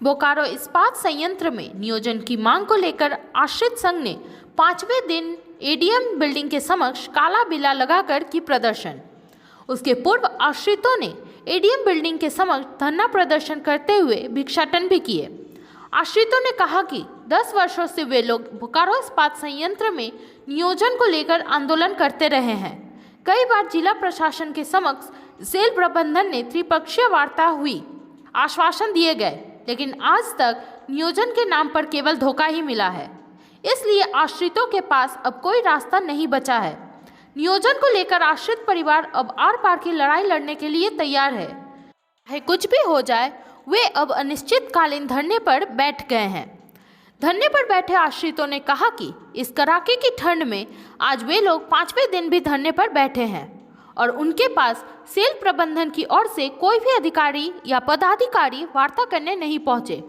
बोकारो इस्पात संयंत्र में नियोजन की मांग को लेकर आश्रित संघ ने 5वें दिन एडीएम बिल्डिंग के समक्ष काला बिल्ला लगाकर की प्रदर्शन। उसके पूर्व आश्रितों ने एडीएम बिल्डिंग के समक्ष धरना प्रदर्शन करते हुए भिक्षाटन भी किए। आश्रितों ने कहा कि 10 वर्षों से वे लोग बोकारो इस्पात संयंत्र में नियोजन को लेकर आंदोलन करते रहे हैं। कई बार जिला प्रशासन के समक्ष सेल प्रबंधन ने त्रिपक्षीय वार्ता हुई, आश्वासन दिए गए, लेकिन आज तक नियोजन के नाम पर केवल धोखा ही मिला है। इसलिए आश्रितों के पास अब कोई रास्ता नहीं बचा है। नियोजन को लेकर आश्रित परिवार अब आर पार की लड़ाई लड़ने के लिए तैयार है। चाहे कुछ भी हो जाए, वे अब अनिश्चितकालीन धरने पर बैठ गए हैं। धरने पर बैठे आश्रितों ने कहा कि इस कड़ाके की ठंड में आज वे लोग 5वें दिन भी धरने पर बैठे हैं और उनके पास सेल प्रबंधन की ओर से कोई भी अधिकारी या पदाधिकारी वार्ता करने नहीं पहुंचे।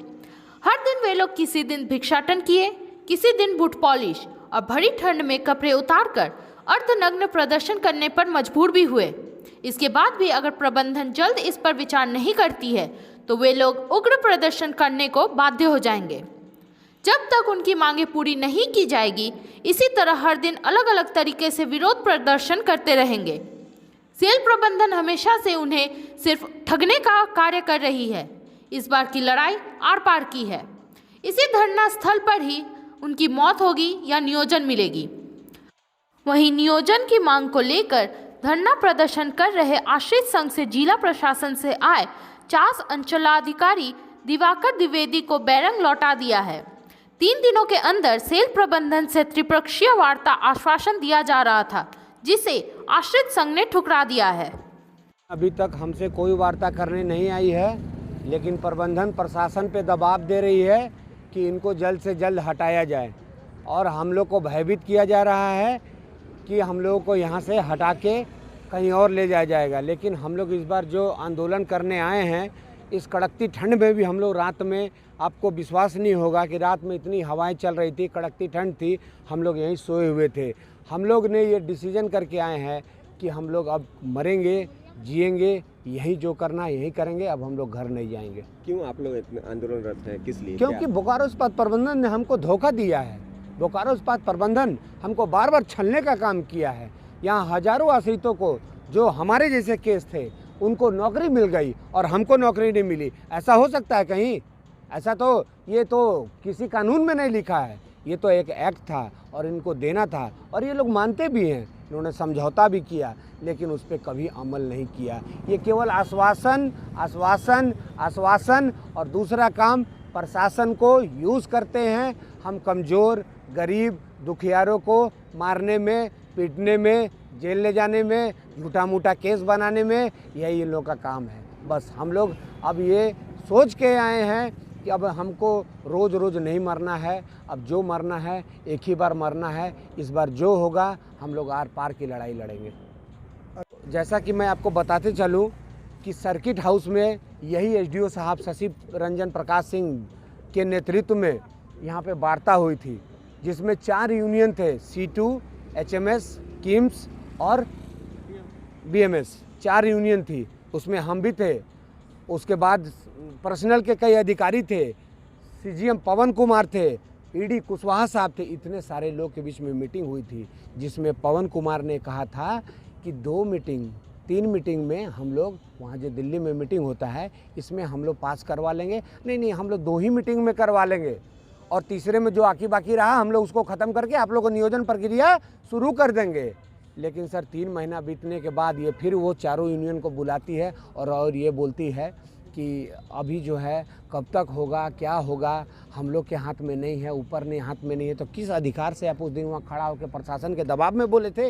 हर दिन वे लोग किसी दिन भिक्षाटन किए, किसी दिन बूट पॉलिश और भरी ठंड में कपड़े उतारकर अर्धनग्न प्रदर्शन करने पर मजबूर भी हुए। इसके बाद भी अगर प्रबंधन जल्द इस पर विचार नहीं करती है तो वे लोग उग्र प्रदर्शन करने को बाध्य हो जाएंगे। जब तक उनकी मांगें पूरी नहीं की जाएगी, इसी तरह हर दिन अलग अलग तरीके से विरोध प्रदर्शन करते रहेंगे। सेल प्रबंधन हमेशा से उन्हें सिर्फ ठगने का कार्य कर रही है। इस बार की लड़ाई आर पार की है। इसी धरना स्थल पर ही उनकी मौत होगी या नियोजन मिलेगी। वहीं नियोजन की मांग को लेकर धरना प्रदर्शन कर रहे आश्रित संघ से जिला प्रशासन से आए 4 अंचलाधिकारी दिवाकर द्विवेदी को बैरंग लौटा दिया है। 3 दिनों के अंदर सेल प्रबंधन से त्रिपक्षीय वार्ता आश्वासन दिया जा रहा था, जिसे आश्रित संघ ने ठुकरा दिया है। अभी तक हमसे कोई वार्ता करने नहीं आई है, लेकिन प्रबंधन प्रशासन पे दबाव दे रही है कि इनको जल्द से जल्द हटाया जाए और हम लोग को भयभीत किया जा रहा है कि हम लोगों को यहाँ से हटा के कहीं और ले जाया जाएगा। लेकिन हम लोग इस बार जो आंदोलन करने आए हैं, इस कड़कती ठंड में भी हम लोग रात में, आपको विश्वास नहीं होगा कि रात में इतनी हवाएं चल रही थी, कड़कती ठंड थी, हम लोग यहीं सोए हुए थे। हम लोग ने ये डिसीजन करके आए हैं कि हम लोग अब मरेंगे, जिएंगे, यही जो करना है यही करेंगे, अब हम लोग घर नहीं जाएंगे। क्यों आप लोग इतने आंदोलनरत हैं, किस लिए? क्योंकि बोकारो इस्पात प्रबंधन ने हमको धोखा दिया है। बोकारो इस्पात प्रबंधन हमको बार बार छलने का काम किया है। यहाँ हजारों आश्रितों को, जो हमारे जैसे केस थे, उनको नौकरी मिल गई और हमको नौकरी नहीं मिली। ऐसा हो सकता है कहीं? ऐसा तो, ये तो किसी कानून में नहीं लिखा है। ये तो एक एक्ट था और इनको देना था और ये लोग मानते भी हैं। इन्होंने समझौता भी किया, लेकिन उस पर कभी अमल नहीं किया। ये केवल आश्वासन आश्वासन आश्वासन और दूसरा काम प्रशासन को यूज़ करते हैं। हम कमज़ोर, गरीब, दुखियारों को मारने में, पीटने में, जेल ले जाने में, झूठा मूठा केस बनाने में, यही इन लोग का काम है। बस हम लोग अब ये सोच के आए हैं कि अब हमको रोज़ रोज़ नहीं मरना है। अब जो मरना है एक ही बार मरना है। इस बार जो होगा हम लोग आर पार की लड़ाई लड़ेंगे। जैसा कि मैं आपको बताते चलूं कि सर्किट हाउस में यही एसडीओ साहब शशि रंजन प्रकाश सिंह के नेतृत्व में यहाँ पे वार्ता हुई थी, जिसमें 4 यूनियन थे, C2, HMS, किम्स और BMS, 4 यूनियन थी। उसमें हम भी थे। उसके बाद पर्सनल के कई अधिकारी थे, CGM पवन कुमार थे, ED कुशवाहा साहब थे। इतने सारे लोग के बीच में मीटिंग हुई थी, जिसमें पवन कुमार ने कहा था कि 3 मीटिंग में हम लोग, वहाँ जो दिल्ली में मीटिंग होता है, इसमें हम लोग पास करवा लेंगे। नहीं, हम लोग 2 ही मीटिंग में करवा लेंगे और तीसरे में जो बाकी रहा हम लोग उसको ख़त्म करके आप लोग को नियोजन प्रक्रिया शुरू कर देंगे। लेकिन सर 3 महीना बीतने के बाद ये फिर वो चारों यूनियन को बुलाती है और ये बोलती है कि अभी जो है कब तक होगा, क्या होगा, हम लोग के हाथ में नहीं है, ऊपर नहीं हाथ में नहीं है। तो किस अधिकार से आप उस दिन वहाँ खड़ा होकर प्रशासन के दबाव में बोले थे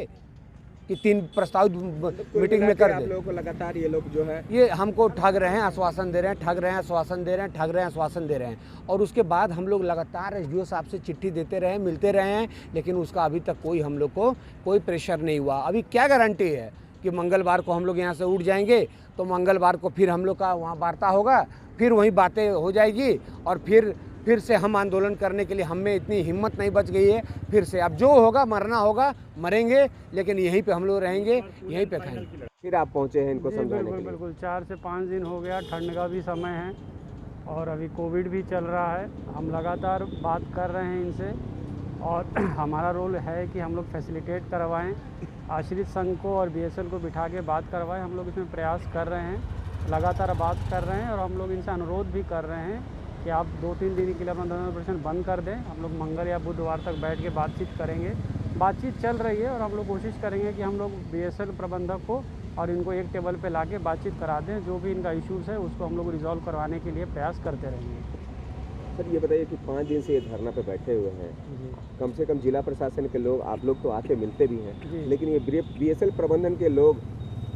कि 3 प्रस्तावित मीटिंग में कर दे? आप लोगों को लगातार ये लोग जो है, ये हमको ठग रहे हैं, आश्वासन दे रहे हैं, ठग रहे हैं, आश्वासन दे रहे हैं, ठग रहे हैं, आश्वासन दे रहे हैं। और उसके बाद हम लोग लगातार एसडीओ साहब से चिट्ठी देते रहे, मिलते रहे हैं, लेकिन उसका अभी तक कोई हम लोग को कोई प्रेशर नहीं हुआ। अभी क्या गारंटी है कि मंगलवार को हम लोग यहाँ से उठ जाएंगे तो मंगलवार को फिर हम लोग का वहाँ वार्ता होगा, फिर वहीं बातें हो जाएगी और फिर से हम आंदोलन करने के लिए हम में इतनी हिम्मत नहीं बच गई है। फिर से अब जो होगा, मरना होगा, मरेंगे, लेकिन यहीं पे हम लोग रहेंगे, यहीं पे खाएंगे। फिर आप पहुंचे हैं इनको समझाने के लिए? बिल्कुल 4 से 5 दिन हो गया, ठंड का भी समय है और अभी कोविड भी चल रहा है। हम लगातार बात कर रहे हैं इनसे और हमारा रोल है कि हम लोग फैसिलिटेट करवाएं, आश्रित संघ को और बीएसएल को बिठा के बात करवाएं। हम लोग इसमें प्रयास कर रहे हैं, लगातार बात कर रहे हैं और हम लोग इनसे अनुरोध भी कर रहे हैं कि आप 2-3 दिन के लिए अपना धरना प्रदर्शन बंद कर दें। हम लोग मंगल या बुधवार तक बैठ के बातचीत करेंगे। बातचीत चल रही है और हम लोग कोशिश करेंगे कि हम लोग बीएसएल प्रबंधक को और इनको एक टेबल पे लाके बातचीत करा दें। जो भी इनका इश्यूज़ है उसको हम लोग रिजॉल्व करवाने के लिए प्रयास करते रहेंगे। सर ये बताइए कि 5 दिन से ये धरना पे बैठे हुए हैं, कम से कम जिला प्रशासन के लोग, आप लोग तो आके मिलते भी हैं, लेकिन ये बीएसएल प्रबंधन के लोग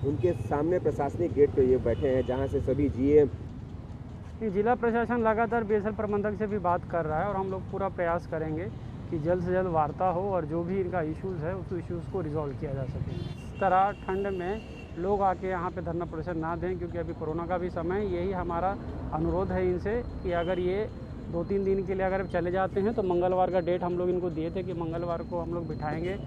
उनके सामने प्रशासनिक गेट पे ये बैठे हैं जहाँ से सभी जीएम। जिला प्रशासन लगातार बीएसएल प्रबंधक से भी बात कर रहा है और हम लोग पूरा प्रयास करेंगे कि जल्द से जल्द वार्ता हो और जो भी इनका इश्यूज़ है उस इश्यूज़ को रिजॉल्व किया जा सके। इस तरह ठंड में लोग आके यहाँ पे धरना प्रदर्शन ना दें, क्योंकि अभी कोरोना का भी समय है। यही हमारा अनुरोध है इनसे कि अगर ये 2-3 दिन के लिए अगर चले जाते हैं तो मंगलवार का डेट हम लोग इनको दिए थे कि मंगलवार को हम लोग बैठाएँ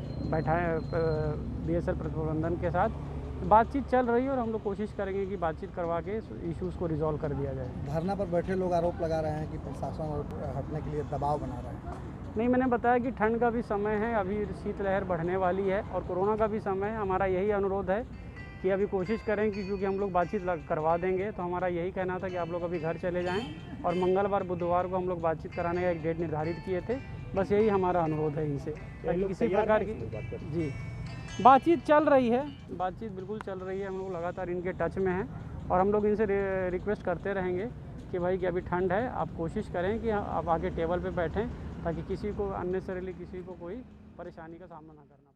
बीएसएल प्रबंधन के साथ। बातचीत चल रही है और हम लोग कोशिश करेंगे कि बातचीत करवा के इश्यूज़ को रिजॉल्व कर दिया जाए। धरना पर बैठे लोग आरोप लगा रहे हैं कि प्रशासन और हटने के लिए दबाव बना रहे हैं। नहीं, मैंने बताया कि ठंड का भी समय है, अभी शीतलहर बढ़ने वाली है और कोरोना का भी समय है। हमारा यही अनुरोध है कि अभी कोशिश करें कि क्योंकि हम लोग बातचीत करवा देंगे, तो हमारा यही कहना था कि आप लोग अभी घर चले जाएं और मंगलवार बुधवार को हम लोग बातचीत कराने का एक डेट निर्धारित किए थे। बस यही हमारा अनुरोध है इनसे, ताकि किसी प्रकार की जी बातचीत चल रही है। बातचीत बिल्कुल चल रही है, हम लोग लगातार इनके टच में हैं और हम लोग इनसे रिक्वेस्ट करते रहेंगे कि भाई कि अभी ठंड है, आप कोशिश करें कि आप आके टेबल पे बैठें ताकि किसी को अननेसेसरीली किसी को कोई परेशानी का सामना ना करना।